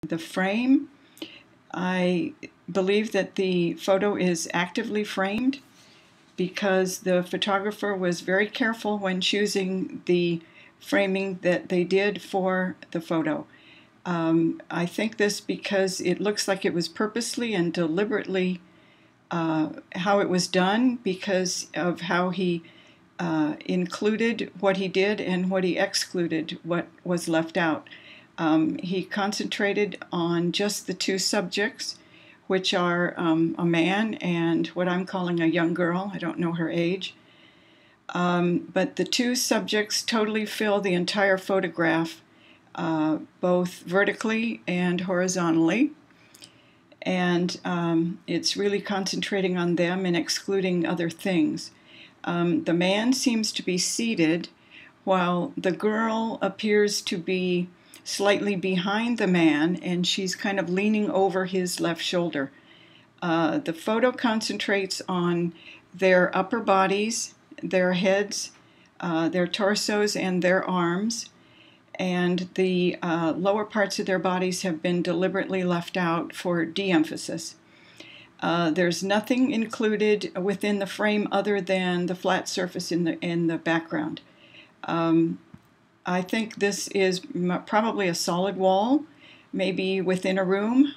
the frame. I believe that the photo is actively framed because the photographer was very careful when choosing the framing that they did for the photo. I think this because it looks like it was purposely and deliberately how it was done, because of how he included what he did and what he excluded what was left out. He concentrated on just the two subjects, which are a man and what I'm calling a young girl. I don't know her age. But the two subjects totally fill the entire photograph, both vertically and horizontally. And it's really concentrating on them and excluding other things. The man seems to be seated, while the girl appears to be slightly behind the man, and she's kind of leaning over his left shoulder. The photo concentrates on their upper bodies, their heads, their torsos, and their arms, and the lower parts of their bodies have been deliberately left out for de-emphasis. There's nothing included within the frame other than the flat surface in the background. I think this is probably a solid wall, maybe within a room,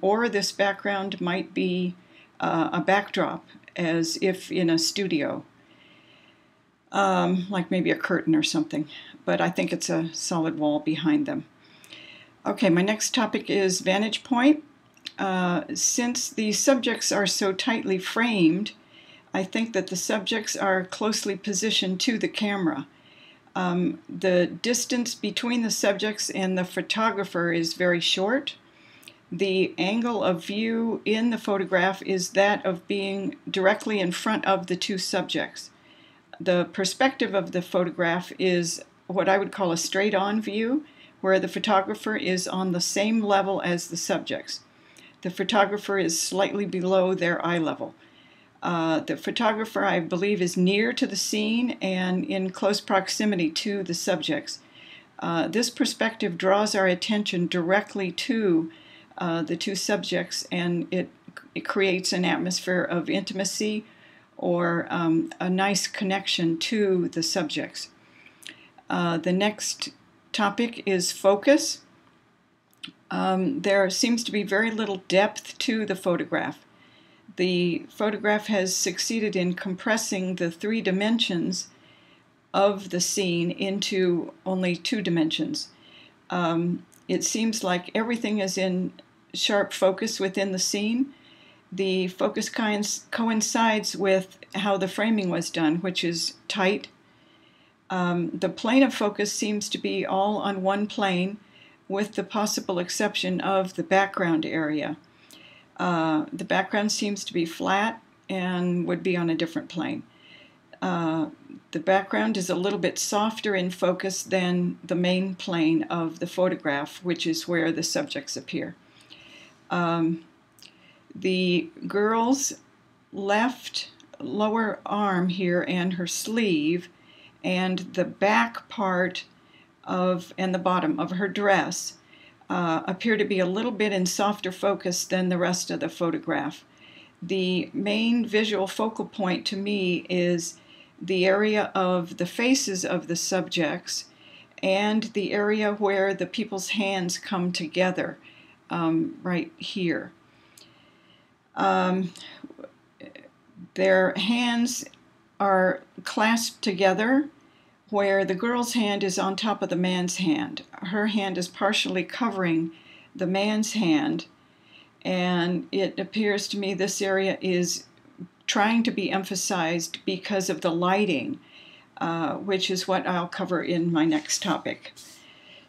or this background might be a backdrop, as if in a studio, like maybe a curtain or something. But I think it's a solid wall behind them. Okay, my next topic is vantage point. Since the subjects are so tightly framed, I think that the subjects are closely positioned to the camera. The distance between the subjects and the photographer is very short. The angle of view in the photograph is that of being directly in front of the two subjects. The perspective of the photograph is what I would call a straight-on view, where the photographer is on the same level as the subjects. The photographer is slightly below their eye level. The photographer, I believe, is near to the scene and in close proximity to the subjects. This perspective draws our attention directly to the two subjects, and it creates an atmosphere of intimacy or a nice connection to the subjects. The next topic is focus. There seems to be very little depth to the photograph. The photograph has succeeded in compressing the 3 dimensions of the scene into only 2 dimensions. It seems like everything is in sharp focus within the scene. The focus coincides with how the framing was done, which is tight. The plane of focus seems to be all on one plane, with the possible exception of the background area. The background seems to be flat and would be on a different plane. The background is a little bit softer in focus than the main plane of the photograph, which is where the subjects appear. The girl's left lower arm here and her sleeve and the back part and the bottom of her dress appear to be a little bit in softer focus than the rest of the photograph. The main visual focal point to me is the area of the faces of the subjects and the area where the people's hands come together, right here. Their hands are clasped together, where the girl's hand is on top of the man's hand. Her hand is partially covering the man's hand, and it appears to me this area is trying to be emphasized because of the lighting, which is what I'll cover in my next topic.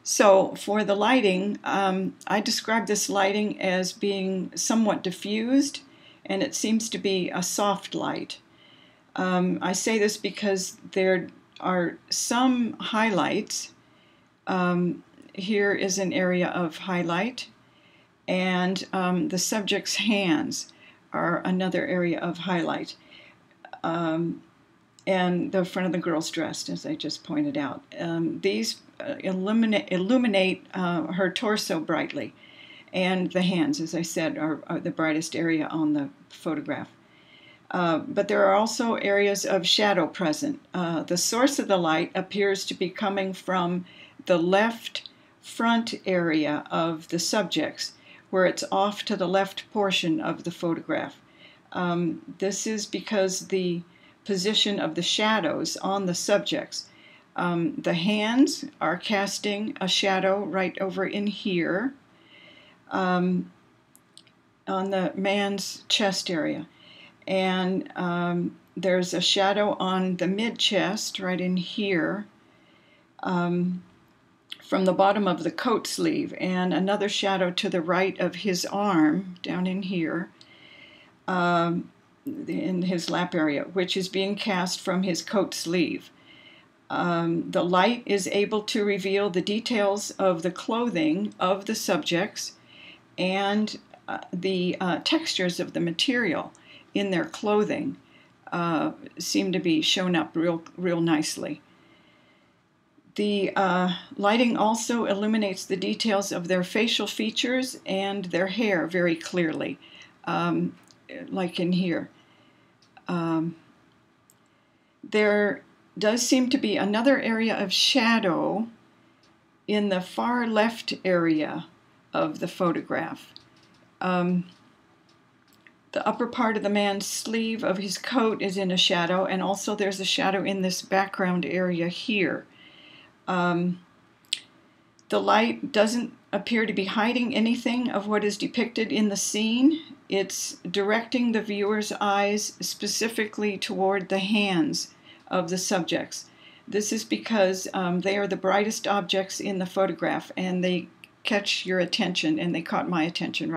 So for the lighting, I describe this lighting as being somewhat diffused, and it seems to be a soft light. I say this because there are some highlights. Here is an area of highlight, and the subject's hands are another area of highlight, and the front of the girl's dress, as I just pointed out. These illuminate her torso brightly. And the hands, as I said, are the brightest area on the photograph. But there are also areas of shadow present. The source of the light appears to be coming from the left front area of the subjects, where it's off to the left portion of the photograph. This is because the position of the shadows on the subjects. The hands are casting a shadow right over in here on the man's chest area. And there's a shadow on the mid-chest right in here from the bottom of the coat sleeve, and another shadow to the right of his arm down in here in his lap area, which is being cast from his coat sleeve. The light is able to reveal the details of the clothing of the subjects and the textures of the material in their clothing seem to be shown up real nicely. The lighting also illuminates the details of their facial features and their hair very clearly, like in here. There does seem to be another area of shadow in the far left area of the photograph. The upper part of the man's sleeve of his coat is in a shadow, and also there's a shadow in this background area here. The light doesn't appear to be hiding anything of what is depicted in the scene. It's directing the viewer's eyes specifically toward the hands of the subjects. This is because they are the brightest objects in the photograph, and they catch your attention, and they caught my attention.